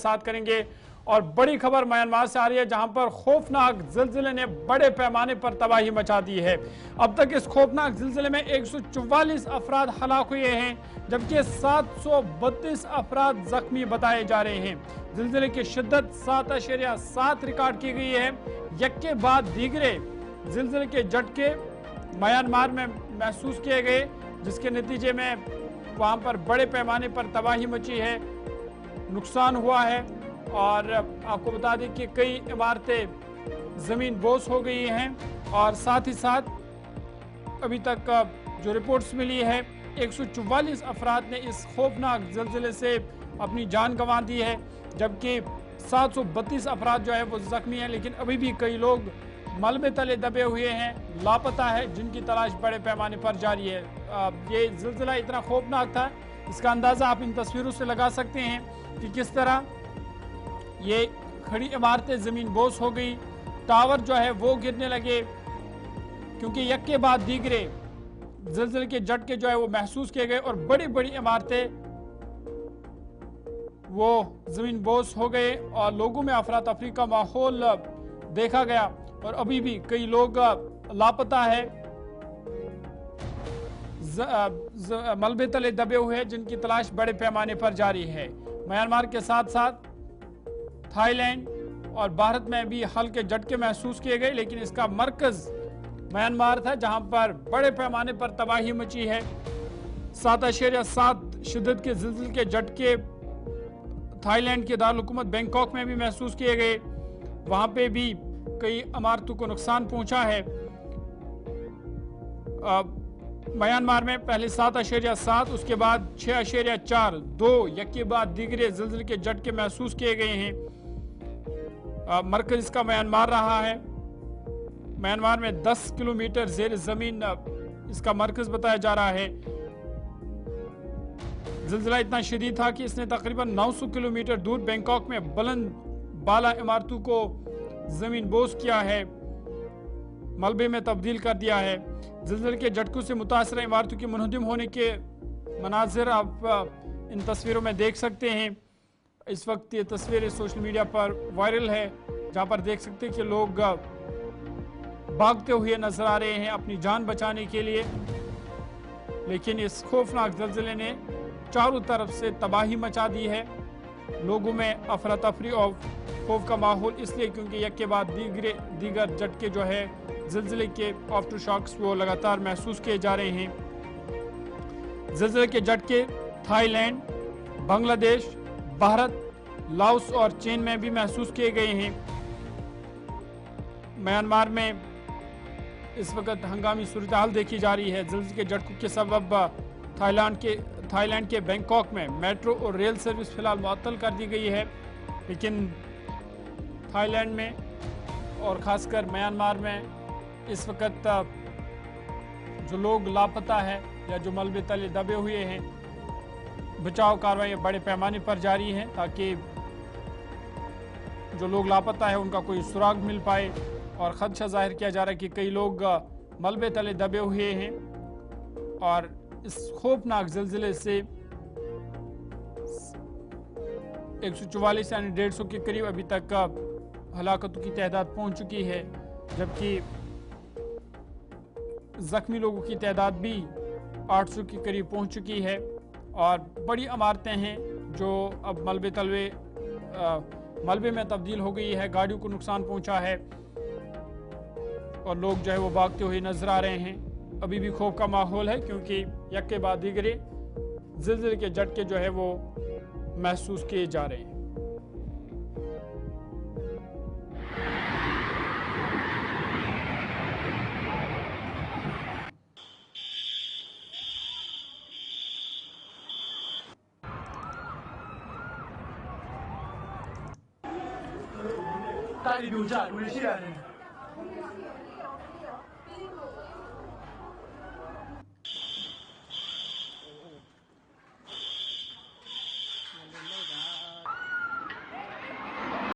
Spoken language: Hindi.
साथ करेंगे। और बड़ी खबर म्यांमार से आ रही है, जहां पर खौफनाक जिलजिले ने बड़े पैमाने पर तबाही मचा दी है। अब तक इस खौफनाक जिलजिले में 144 अफराद हलाक हुए हैं, जबकि 732 अफराद जख्मी बताए जा रहे हैं। जिलजिले की शिद्दत 7.7 रिकॉर्ड की गई है। यक्के बाद दीगरे जिलजिले के झटके म्यांमार में महसूस किए गए, जिसके नतीजे में वहां पर बड़े पैमाने पर तबाही मची है, नुकसान हुआ है। और आपको बता दें कि कई इमारतें ज़मीन बोस हो गई हैं। और साथ ही साथ अभी तक जो रिपोर्ट्स मिली है, 144 अफराद ने इस खौफनाक ज़लज़ले से अपनी जान गंवा दी है, जबकि 732 अफराद जो है वो ज़ख्मी हैं। लेकिन अभी भी कई लोग मलबे तले दबे हुए हैं, लापता है, जिनकी तलाश बड़े पैमाने पर जारी है। ये ज़लज़ला इतना खौफनाक था, इसका अंदाज़ा आप इन तस्वीरों से लगा सकते हैं कि किस तरह ये खड़ी इमारतें ज़मीन बोस हो गई, टावर जो है वो गिरने लगे, क्योंकि यक्के बाद दीगरे ज़लज़ले के झटके जो है वो महसूस किए गए और बड़ी बड़ी इमारतें वो ज़मीन बोस हो गए और लोगों में अफरा तफरी का माहौल देखा गया। और अभी भी कई लोग लापता है, मलबे तले दबे हुए हैं, जिनकी तलाश बड़े पैमाने पर जारी है। म्यांमार के साथ साथ थाईलैंड और भारत में भी हल्के झटके महसूस किए गए, लेकिन इसका मरकज म्यांमार था, जहां पर बड़े पैमाने पर तबाही मची है। 7.7 शिद्दत के जिलजिले के झटके थाईलैंड के दारुल हुकूमत बैंकॉक में भी महसूस किए गए, वहां पे भी कई इमारतों को नुकसान पहुंचा है। म्यांमार में पहले 7.7, उसके बाद 6.4, 2 यक्के बाद दीगरे जिलजिले के झटके महसूस किए गए हैं। मरकज इसका म्यांमार रहा है। म्यांमार में 10 किलोमीटर जेर जमीन इसका मरकज बताया जा रहा है। जिलजिला इतना शदीद था कि इसने तकरीबन 900 किलोमीटर दूर बैंकॉक में बुलंद बाला इमारतों को जमीन बोस किया है, मलबे में तब्दील कर दिया है। जिलजिले के झटकों से मुतासरा इमारतों के मुनहदिम होने के मनाजिर आप इन तस्वीरों में देख सकते हैं। इस वक्त ये तस्वीरें सोशल मीडिया पर वायरल है, जहां पर देख सकते हैं कि लोग भागते हुए नजर आ रहे हैं अपनी जान बचाने के लिए। लेकिन इस खौफनाक ज़लज़ले ने चारों तरफ से तबाही मचा दी है। लोगों में अफरा तफरी और खौफ का माहौल इसलिए क्योंकि यक के बाद दीगर झटके जो है ज़लज़ले के आफ्टर शॉक्स वो लगातार महसूस किए जा रहे हैं। ज़लज़ले के झटके थाईलैंड, बांग्लादेश, भारत, लाओस और चीन में भी महसूस किए गए हैं। म्यांमार में इस वक्त हंगामी सूरत हाल देखी जा रही है। ज़लज़ले के झटकों के सबब थाईलैंड के बैंकॉक में मेट्रो और रेल सर्विस फिलहाल मुअत्तल कर दी गई है। लेकिन थाईलैंड में और ख़ासकर म्यांमार में इस वक्त जो लोग लापता है या जो मलबे तले दबे हुए हैं, बचाव कार्रवाई बड़े पैमाने पर जारी हैं, ताकि जो लोग लापता है उनका कोई सुराग मिल पाए। और खदशा जाहिर किया जा रहा है कि कई लोग मलबे तले दबे हुए हैं और इस खौफनाक ज़लज़ले से 144 यानी 150 के करीब अभी तक हलाकतों की तादाद पहुंच चुकी है, जबकि जख्मी लोगों की तादाद भी 800 के करीब पहुंच चुकी है। और बड़ी इमारतें हैं जो अब मलबे में तब्दील हो गई है, गाड़ियों को नुकसान पहुंचा है और लोग जो है वो भागते हुए नजर आ रहे हैं। अभी भी खौफ का माहौल है, क्योंकि यक के बाद दीगरे ज़लज़ले के झटके जो है वो महसूस किए जा रहे हैं।